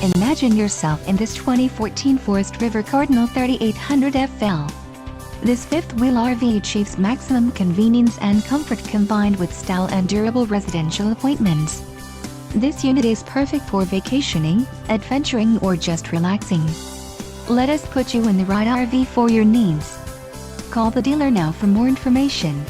Imagine yourself in this 2014 Forest River Cardinal 3800 FL. This fifth-wheel RV achieves maximum convenience and comfort combined with style and durable residential appointments. This unit is perfect for vacationing, adventuring, or just relaxing. Let us put you in the right RV for your needs. Call the dealer now for more information.